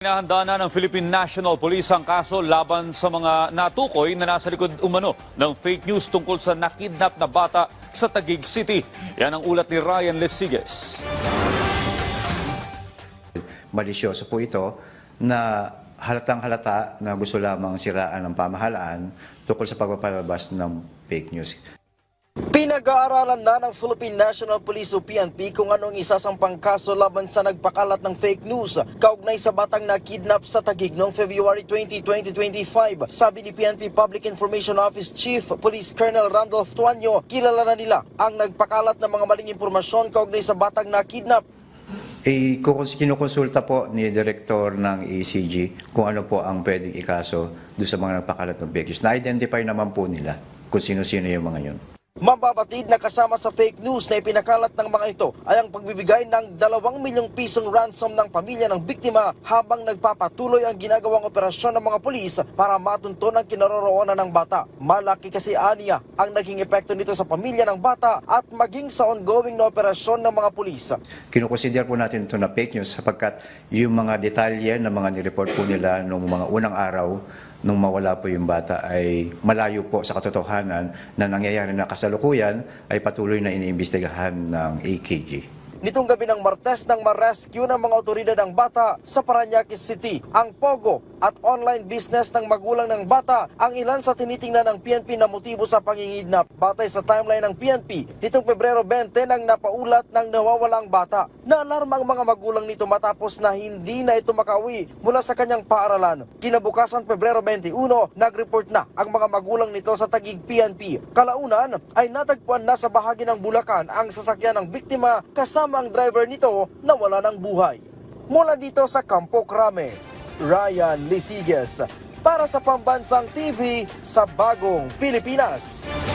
Inahanda na ng Philippine National Police ang kaso laban sa mga natukoy na nasa likod umano ng fake news tungkol sa nakidnap na bata sa Taguig City. Yan ang ulat ni Ryan Lesiges. Malisyoso po ito na halatang halata na gusto lamang siraan ng pamahalaan tungkol sa pagpapalabas ng fake news. Pinag-aaralan na ng Philippine National Police o PNP kung anong isasampang kaso laban sa nagpakalat ng fake news kaugnay sa batang na-kidnap sa Taguig noong February 20, 2025. Sabi ni PNP Public Information Office Chief Police Colonel Randolph Tuanyo, kilala na nila ang nagpakalat ng mga maling impormasyon kaugnay sa batang na-kidnap. Kinukonsulta po ni Director ng ECG kung ano po ang pwedeng ikaso doon sa mga nagpakalat ng fake news. Na-identify naman po nila kung sino-sino yung mga yun. Mababatid na kasama sa fake news na ipinakalat ng mga ito ay ang pagbibigay ng 2 milyong pisong ransom ng pamilya ng biktima habang nagpapatuloy ang ginagawang operasyon ng mga pulis para matunton ang kinaroroonan ng bata. Malaki kasi aniya ang naging epekto nito sa pamilya ng bata at maging sa ongoing na operasyon ng mga pulis. Kinukonsider po natin ito na fake news sapagkat yung mga detalye na mga nireport po nila noong mga unang araw nung mawala po yung bata ay malayo po sa katotohanan na nangyayari na kasalukuyan ay patuloy na iniimbestigahan ng AKG. Nitong gabi ng Martes nang ma-rescue ng mga otoridad ng bata sa Parañaque City, ang pogo at online business ng magulang ng bata ang ilan sa tinitingnan ng PNP na motibo sa pangingidnap. Batay sa timeline ng PNP, nitong Pebrero 20 nang napaulat ng nawawalang bata. Naalarma ang mga magulang nito matapos na hindi na ito makauwi mula sa kanyang paaralan. Kinabukasan Pebrero 21, nag-report na ang mga magulang nito sa Taguig PNP. Kalaunan ay natagpuan na sa bahagi ng Bulacan ang sasakyan ng biktima kasama ang driver nito na wala ng buhay. Mula dito sa Campo Crame, Ryan Lesiges para sa Pambansang TV sa Bagong Pilipinas.